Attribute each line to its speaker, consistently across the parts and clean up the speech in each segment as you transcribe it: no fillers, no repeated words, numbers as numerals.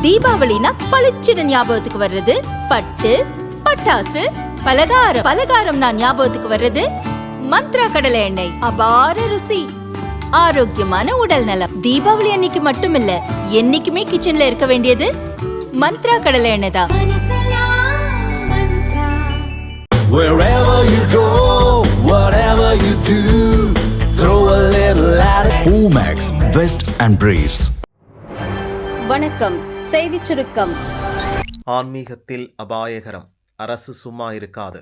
Speaker 1: தீபாவளினா பளிச்சுன்னு ஞாபகத்துக்கு வர்றது பட்டு, பட்டாசு, பலகாரம். பலகாரம்னா ஞாபகத்துக்கு வர்றது மந்த்ரா கடலை எண்ணெய். அபார ருசி, ஆரோக்கியமான உடல் நலம். தீபாவளி அன்னைக்கு மட்டும் இல்ல, என்னைக்குமே கிச்சன்ல இருக்க வேண்டியது மந்த்ரா கடலை எண்ணெய் தான்.
Speaker 2: Wherever you go, whatever you do, throw a little at it. Omax, Vest and Briefs.
Speaker 3: வணக்கம். செய்திச் சுருக்கம்.
Speaker 4: ஆன்மீகத்தில் அபாயகரம், அரசு சும்மா இருக்காது.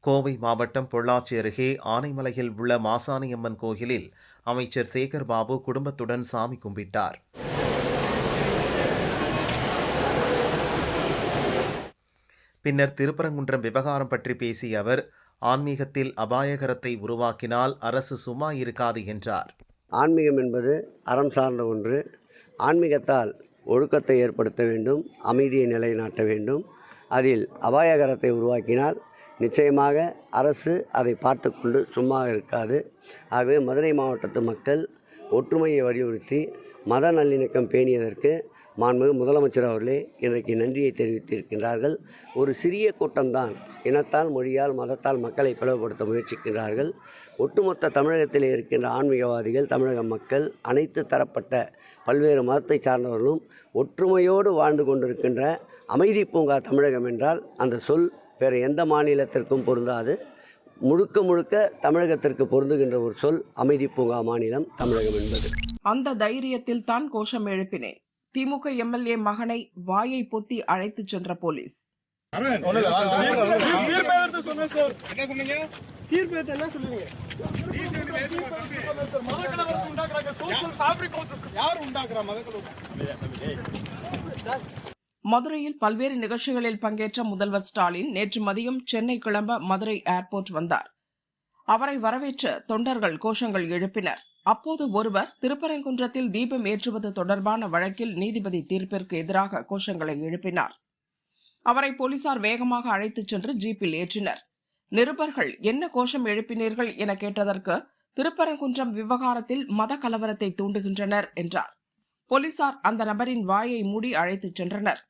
Speaker 4: கோவை மாவட்டம் பொள்ளாச்சி அருகே ஆனைமலையில் உள்ள மாசாணியம்மன் கோயிலில் அமைச்சர் சேகர் பாபு குடும்பத்துடன் சாமி கும்பிட்டார். பின்னர் திருப்பரங்குன்றம் விவகாரம் பற்றி பேசிய அவர், ஆன்மீகத்தில் அபாயகரத்தை உருவாக்கினால் அரசு சும்மா இருக்காது என்றார்.
Speaker 5: ஆன்மீகம் என்பது அறம் சார்ந்த ஒன்று. ஆன்மீகத்தால் ஒழுக்கத்தை ஏற்படுத்த வேண்டும், அமைதியை நிலைநாட்ட வேண்டும். அதில் அபாயகரத்தை உருவாக்கினால் நிச்சயமாக அரசு அதை பார்த்து கொண்டு சும்மா இருக்காது. ஆகவே மதுரை மாவட்டத்து மக்கள் ஒற்றுமையை வலியுறுத்தி மத நல்லிணக்கம் பேணியதற்கு மாண்புமிகு முதலமைச்சர் அவர்களே இன்றைக்கு நன்றியை தெரிவித்திருக்கின்றார்கள். ஒரு சிறிய கூட்டம்தான் இனத்தால், மொழியால், மதத்தால் மக்களை பிளவுபடுத்த முயற்சிக்கின்றார்கள். ஒட்டுமொத்த தமிழகத்தில் இருக்கின்ற ஆன்மீகவாதிகள், தமிழக மக்கள், அனைத்து தரப்பட்ட பல்வேறு மதத்தை சார்ந்தவர்களும் ஒற்றுமையோடு வாழ்ந்து கொண்டிருக்கின்ற அமைதி பூங்கா தமிழகம் என்றால் அந்த சொல் வேறு எந்த மாநிலத்திற்கும் பொருந்தாது. முழுக்க முழுக்க தமிழகத்திற்கு பொருந்துகின்ற ஒரு சொல் அமைதி பூங்கா மாநிலம் தமிழகம் என்பது.
Speaker 6: அந்த தைரியத்தில் தான் கோஷம் எழுப்பினேன். திமுக எம்எல்ஏ மகனை வாயை பொத்தி அழைத்து சென்ற போலீஸ். மதுரையில் பல்வேறு நிகழ்ச்சிகளில் பங்கேற்ற முதல்வர் ஸ்டாலின் நேற்று மதியம் சென்னை கிளம்ப மதுரை ஏர்போர்ட் வந்தார். அவரை வரவேற்ற தொண்டர்கள் கோஷங்கள் எழுப்பினர். அப்போது ஒருவர் திருப்பரங்குன்றத்தில் தீபம் ஏற்றுவது தொடர்பான வழக்கில் நீதிபதி தீர்ப்பிற்கு எதிராக கோஷங்களை எழுப்பினார். அவரை போலீசார் வேகமாக அழைத்துச் சென்று ஜீப்பில் ஏற்றினர். நிருபர்கள் என்ன கோஷம் எழுப்பினீர்கள் என கேட்டதற்கு திருப்பரங்குன்றம் விவகாரத்தில் மத கலவரத்தை தூண்டுகின்றனர் என்றார். போலீசார் அந்த நபரின் வாயை மூடி அழைத்துச் சென்றனர்.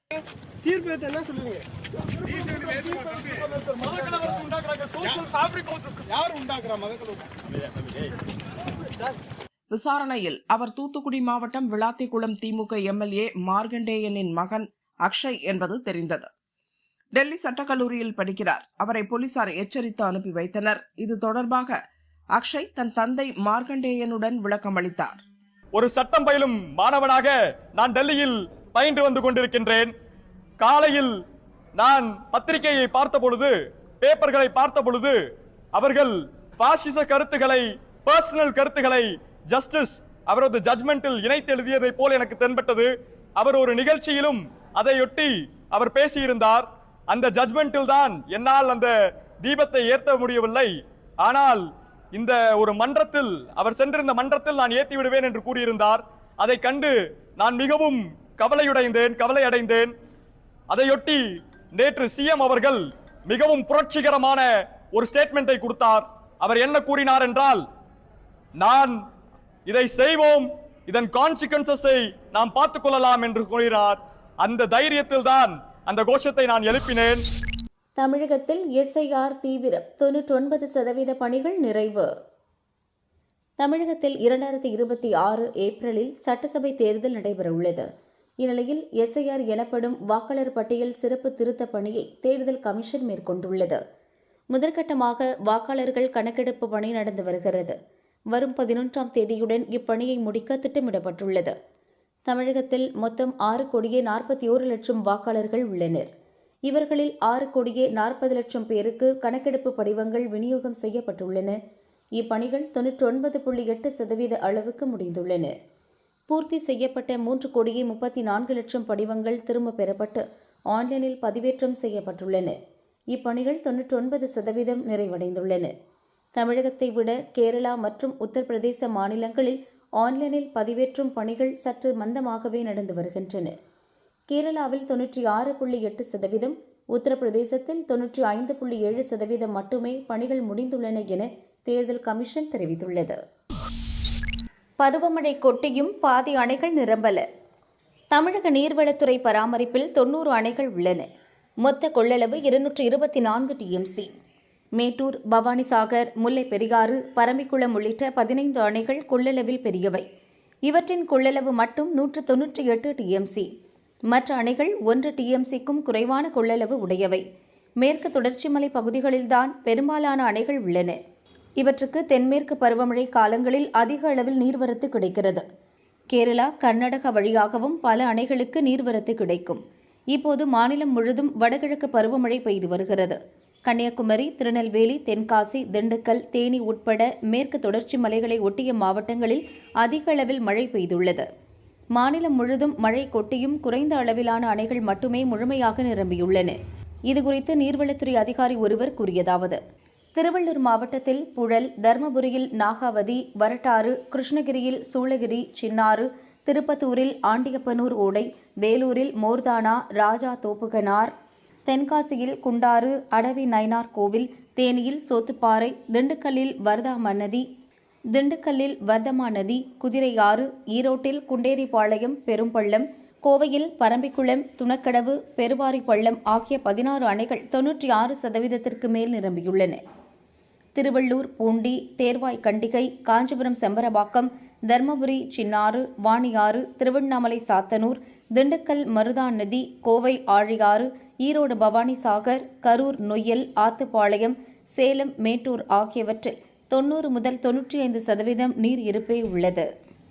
Speaker 6: விசாரணையில் அவர் தூத்துக்குடி மாவட்டம் விளாத்திக்குளம் திமுக எம்எல்ஏ மார்கண்டேயனின் மகன் அக்ஷய் என்பது தெரிந்தது. டெல்லி சட்டக்கல்லூரியில் படிக்கிறார். அவரை போலீசார் எச்சரித்து அனுப்பி வைத்தனர். இது தொடர்பாக அக்ஷய் தன் தந்தை மார்கண்டேயனுடன் விளக்கம் அளித்தார்.
Speaker 7: ஒரு சட்டம் பயிலும் மாணவனாக நான் டெல்லியில் பயின்று வந்து கொண்டிருக்கின்றேன். காலையில் நான் பத்திரிகையை பார்த்த பொழுது, பேப்பர்களை பார்த்த பொழுது, அவர்கள் பாசிச கருத்துக்களை, பர்சனல் கருத்துக்களை ஜஸ்டிஸ் அவரது ஜட்மெண்டில் இணைத்து எழுதியதை போல் எனக்கு தென்பட்டது. அவர் ஒரு நிகழ்ச்சியிலும் அதையொட்டி அவர் பேசியிருந்தார். அந்த ஜட்மெண்டில் தான் என்னால் அந்த தீபத்தை ஏற்ற முடியவில்லை. ஆனால் இந்த ஒரு மன்றத்தில், அவர் சென்றிருந்த மன்றத்தில் நான் ஏற்றி விடுவேன் என்று கூறியிருந்தார். அதை கண்டு நான் மிகவும் கவலை அடைந்தேன். அதையொட்டி நேற்று சிஎம் அவர்கள் மிகவும் புரட்சிகரமான ஒரு ஸ்டேட்மெண்டை கொடுத்தார். அவர் என்ன கூறினார் என்றால், நான் இதை செய்வோம், இதன் கான்சிக்வன்சஸை நாம் பார்த்துக் கொள்ளலாம் என்று கூறினார். அந்த தைரியத்தில் தான் அந்த கோஷத்தை நான் எழுப்பினேன்.
Speaker 3: தமிழகத்தில் எஸ்ஐஆர் தீவிரம், 99% பணிகள் நிறைவு. தமிழகத்தில் 2026 ஏப்ரலில் சட்டசபை தேர்தல் நடைபெறவுள்ளது. இந்நிலையில் எஸ்ஐஆர் எனப்படும் வாக்காளர் பட்டியல் சிறப்பு திருத்த பணியை தேர்தல் கமிஷன் மேற்கொண்டுள்ளது. முதற்கட்டமாக வாக்காளர்கள் கணக்கெடுப்பு பணி நடந்து வருகிறது. வரும் 11ஆம் தேதியுடன் இப்பணியை முடிக்க திட்டமிடப்பட்டுள்ளது. தமிழகத்தில் மொத்தம் 6,41,00,000 வாக்காளர்கள் உள்ளனர். இவர்களில் 6,40,00,000 பேருக்கு கணக்கெடுப்பு படிவங்கள் விநியோகம் செய்யப்பட்டுள்ளன. இப்பணிகள் 99.8% அளவுக்கு முடிந்துள்ளன. பூர்த்தி செய்யப்பட்ட 3,34,00,000 படிவங்கள் திரும்ப பெறப்பட்டு ஆன்லைனில் பதிவேற்றம் செய்யப்பட்டுள்ளன. இப்பணிகள் 99% நிறைவடைந்துள்ளன. தமிழகத்தை விட கேரளா மற்றும் உத்தரப்பிரதேச மாநிலங்களில் ஆன்லைனில் பதிவேற்றும் பணிகள் சற்று மந்தமாகவே நடந்து வருகின்றன. கேரளாவில் 96.8%, உத்தரப்பிரதேசத்தில் 95.7% மட்டுமே பணிகள் முடிந்துள்ளன என தேர்தல் கமிஷன் தெரிவித்துள்ளது. பருவமழை கொட்டியும் பாதி அணைகள் நிரம்பல. தமிழக நீர்வளத்துறை பராமரிப்பில் 90 அணைகள் உள்ளன. மொத்த கொள்ளளவு 224 டிஎம்சி. மேட்டூர், பவானிசாகர், முல்லை பெரியாறு, பரம்பிக்குளம் உள்ளிட்ட 15 அணைகள் கொள்ளளவில் பெரியவை. இவற்றின் கொள்ளளவு மட்டும் 198 டிஎம்சி. மற்ற அணைகள் 1 டிஎம்சிக்கும் குறைவான கொள்ளளவு உடையவை. மேற்கு தொடர்ச்சி மலை பகுதிகளில்தான் பெரும்பாலான அணைகள் உள்ளன. இவற்றுக்கு தென்மேற்கு பருவமழை காலங்களில் அதிக அளவில் நீர்வரத்து கிடைக்கிறது. கேரளா, கர்நாடகா வழியாகவும் பல அணைகளுக்கு நீர்வரத்து கிடைக்கும். இப்போது மாநிலம் முழுதும் வடகிழக்கு பருவமழை பெய்து வருகிறது. கன்னியாகுமரி, திருநெல்வேலி, தென்காசி, திண்டுக்கல், தேனி உட்பட மேற்கு தொடர்ச்சி மலைகளை ஒட்டிய மாவட்டங்களில் அதிக அளவில் மழை பெய்துள்ளது. மாநிலம் முழுதும் மழை கொட்டியும் குறைந்த அளவிலான அணைகள் மட்டுமே முழுமையாக நிரம்பியுள்ளன. இதுகுறித்து நீர்வளத்துறை அதிகாரி ஒருவர் கூறியதாவது: திருவள்ளூர் மாவட்டத்தில் புழல், தர்மபுரியில் நாகாவதி, வரட்டாறு, கிருஷ்ணகிரியில் சூளகிரி, சின்னாறு, திருப்பத்தூரில் ஆண்டியப்பனூர் ஓடை, வேலூரில் மோர்தானா, ராஜா தோப்புகனார், தென்காசியில் குண்டாறு, அடவி நயினார் கோவில், தேனியில் சோத்துப்பாறை, திண்டுக்கல்லில் வர்தமா நதி, குதிரையாறு, ஈரோட்டில் குண்டேரிபாளையம், பெரும்பள்ளம், கோவையில் பரம்பிக்குளம், துணக்கடவு, பெருவாரிப்பள்ளம் ஆகிய 16 அணைகள் 96% மேல் நிரம்பியுள்ளன. திருவள்ளூர், பூண்டி, தேர்வாய் கண்டிகை, காஞ்சிபுரம் செம்பரபாக்கம், தர்மபுரி சின்னாறு, வாணியாறு, திருவண்ணாமலை சாத்தனூர், திண்டுக்கல் மருதான் நதி, கோவை ஆழியாறு, ஈரோடு பவானிசாகர், கரூர் நொய்யல், ஆத்துப்பாளையம், சேலம், மேட்டூர் ஆகியவற்றில் 90 முதல் 95% நீர் இருப்பே உள்ளது.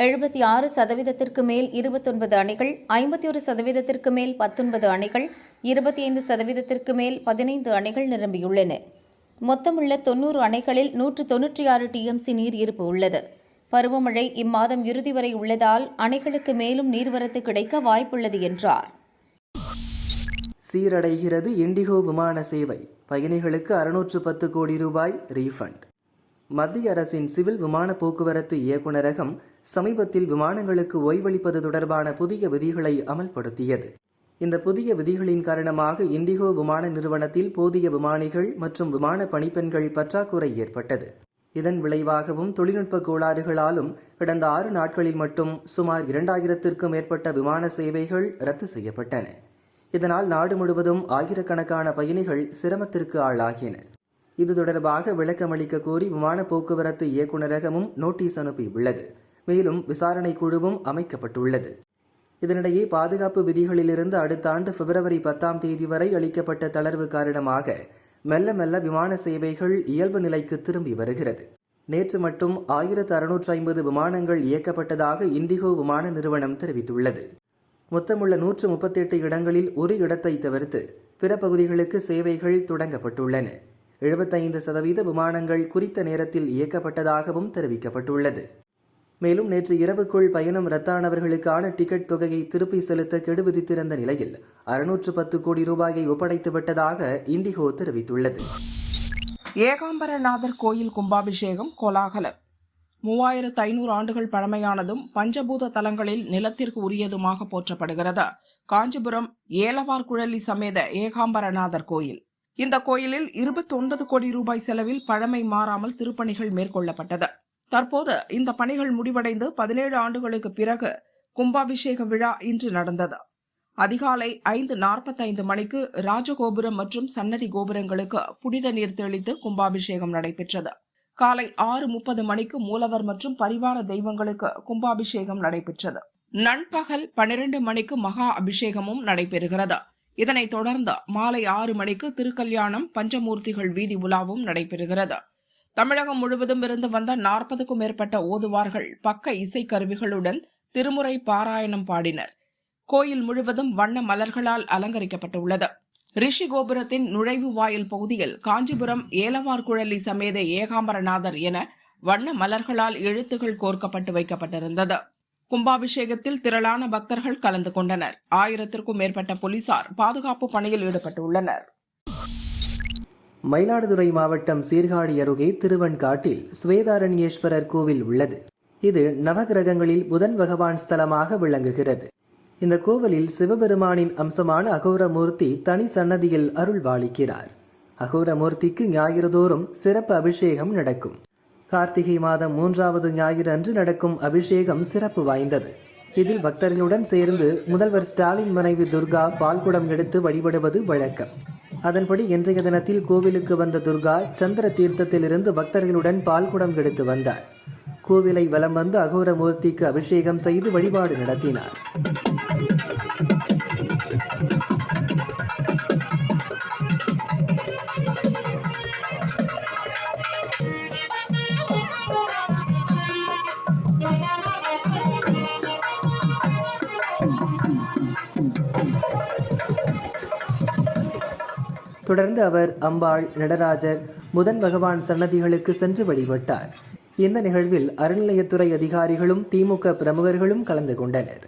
Speaker 3: 76% மேல் 29 அணைகள், 51% மேல் 19 அணைகள், 25% மேல் 15 அணைகள் நிரம்பியுள்ளன. மொத்தமுள்ள 90 அணைகளில் 196 டிஎம்சி நீர் இருப்பு உள்ளது. பருவமழை இம்மாதம் இறுதி வரை உள்ளதால் அணைகளுக்கு மேலும் நீர்வரத்து கிடைக்க வாய்ப்புள்ளது என்றார்.
Speaker 8: சீரடைகிறது இண்டிகோ விமான சேவை. பயணிகளுக்கு 610 கோடி ரூபாய் ரீஃபண்ட். மத்திய அரசின் சிவில் விமான போக்குவரத்து இயக்குநரகம் சமீபத்தில் விமானங்களுக்கு ஓய்வளிப்பது தொடர்பான புதிய விதிகளை அமல்படுத்தியது. இந்த புதிய விதிகளின் காரணமாக இண்டிகோ விமான நிறுவனத்தில் போதிய விமானிகள் மற்றும் விமான பணிப்பெண்கள் பற்றாக்குறை ஏற்பட்டது. இதன் விளைவாகவும் தொழில்நுட்ப கோளாறுகளாலும் கடந்த 6 நாட்களில் மட்டும் சுமார் 2000த்திற்கும் மேற்பட்ட விமான சேவைகள் ரத்து செய்யப்பட்டன. இதனால் நாடு முழுவதும் ஆயிரக்கணக்கான பயணிகள் சிரமத்திற்கு ஆளாகினர். இது தொடர்பாக விளக்கமளிக்க கோரி விமான போக்குவரத்து இயக்குநரகமும் நோட்டீஸ் அனுப்பியுள்ளது. மேலும் விசாரணை குழுவும் அமைக்கப்பட்டுள்ளது. இதனிடையே பாதுகாப்பு விதிகளிலிருந்து அடுத்த ஆண்டு பிப்ரவரி 10ஆம் தேதி வரை அளிக்கப்பட்ட தளர்வு காரணமாக மெல்ல மெல்ல விமான சேவைகள் இயல்பு நிலைக்கு திரும்பி வருகிறது. நேற்று மட்டும் 1650 விமானங்கள் இயக்கப்பட்டதாக இண்டிகோ விமான நிறுவனம் தெரிவித்துள்ளது. மொத்தமுள்ள 138 இடங்களில் ஒரு இடத்தை தவிர்த்து பிற பகுதிகளுக்கு சேவைகள் தொடங்கப்பட்டுள்ளன. 75% விமானங்கள் குறித்த நேரத்தில் இயக்கப்பட்டதாகவும் தெரிவிக்கப்பட்டுள்ளது. மேலும் நேற்று இரவுக்குள் பயணம் ரத்தானவர்களுக்கான டிக்கெட் தொகையை திருப்பி செலுத்த கெடு விதித்திருந்த நிலையில் 610 கோடி ரூபாயை ஒப்படைத்து விட்டதாக இண்டிகோ தெரிவித்துள்ளது.
Speaker 6: ஏகாம்பரநாதர் கோயில் கும்பாபிஷேகம் கோலாகலம். 3500 ஆண்டுகள் பழமையானதும் பஞ்சபூத தலங்களில் நிலத்திற்கு உரியதுமாக போற்றப்படுகிறது காஞ்சிபுரம் ஏலவார்குழலி சமேத ஏகாம்பரநாதர் கோயில். இந்த கோயிலில் 29 கோடி ரூபாய் செலவில் பழமை மாறாமல் திருப்பணிகள் மேற்கொள்ளப்பட்டது. தற்போது இந்த பணிகள் முடிவடைந்து 17 ஆண்டுகளுக்கு பிறகு கும்பாபிஷேக விழா இன்று நடந்தது. அதிகாலை 5:45 மணிக்கு ராஜகோபுரம் மற்றும் சன்னதி கோபுரங்களுக்கு புனித நீர் தெளித்து கும்பாபிஷேகம் நடைபெற்றது. காலை 6:30 மணிக்கு மூலவர் மற்றும் பரிவார தெய்வங்களுக்கு கும்பாபிஷேகம் நடைபெற்றது. நண்பகல் 12 மணிக்கு மகா அபிஷேகமும் நடைபெறுகிறது. இதனைத் தொடர்ந்து மாலை 6 மணிக்கு திருக்கல்யாணம், பஞ்சமூர்த்திகள் வீதி உலாவும் நடைபெறுகிறது. தமிழகம் முழுவதும் இருந்து வந்த 40க்கும் மேற்பட்ட ஓதுவார்கள் பக்க இசைக்கருவிகளுடன் திருமுறை பாராயணம் பாடினர். கோயில் முழுவதும் வண்ண மலர்களால் அலங்கரிக்கப்பட்டுள்ளது. ரிஷி கோபுரத்தின் நுழைவு வாயில் பகுதியில் காஞ்சிபுரம் ஏலவார்குழலி சமேத ஏகாம்பரநாதர் என வண்ண மலர்களால் எழுத்துகள் கோர்க்கப்பட்டு வைக்கப்பட்டிருந்தது. கும்பாபிஷேகத்தில் திரளான பக்தர்கள் கலந்து கொண்டனர். 1000த்திற்கும் மேற்பட்ட போலீசார் பாதுகாப்பு பணியில் ஈடுபட்டுள்ளனர்.
Speaker 8: மயிலாடுதுறை மாவட்டம் சீர்காழி அருகே திருவன்காட்டில் சுவேதாரண்யேஸ்வரர் கோவில் உள்ளது. இது நவகிரகங்களில் புதன் பகவான் ஸ்தலமாக விளங்குகிறது. இந்த கோவிலில் சிவபெருமானின் அம்சமான அகோரமூர்த்தி தனி சன்னதியில் அருள்பாலிக்கிறார். அகோரமூர்த்திக்கு ஞாயிறுதோறும் சிறப்பு அபிஷேகம் நடக்கும். கார்த்திகை மாதம் 3வது ஞாயிறு அன்று நடக்கும் அபிஷேகம் சிறப்பு வாய்ந்தது. இதில் பக்தர்களுடன் சேர்ந்து முதல்வர் ஸ்டாலின் மனைவி துர்கா பால்குடம் எடுத்து வழிபடுவது வழக்கம். அதன்படி இன்றைய தினத்தில் கோவிலுக்கு வந்த துர்கா சந்திர தீர்த்தத்திலிருந்து பக்தர்களுடன் பால்குடம் எடுத்து வந்தார். கோவிலை வலம் வந்து அகோரமூர்த்திக்கு அபிஷேகம் செய்து வழிபாடு நடத்தினார். தொடர்ந்து அவர் அம்பாள், நடராஜர், புதன் பகவான் சன்னதிகளுக்கு சென்று வழிபட்டார். இந்த நிகழ்வில் அறநிலையத்துறை அதிகாரிகளும் திமுக பிரமுகர்களும் கலந்து கொண்டனர்.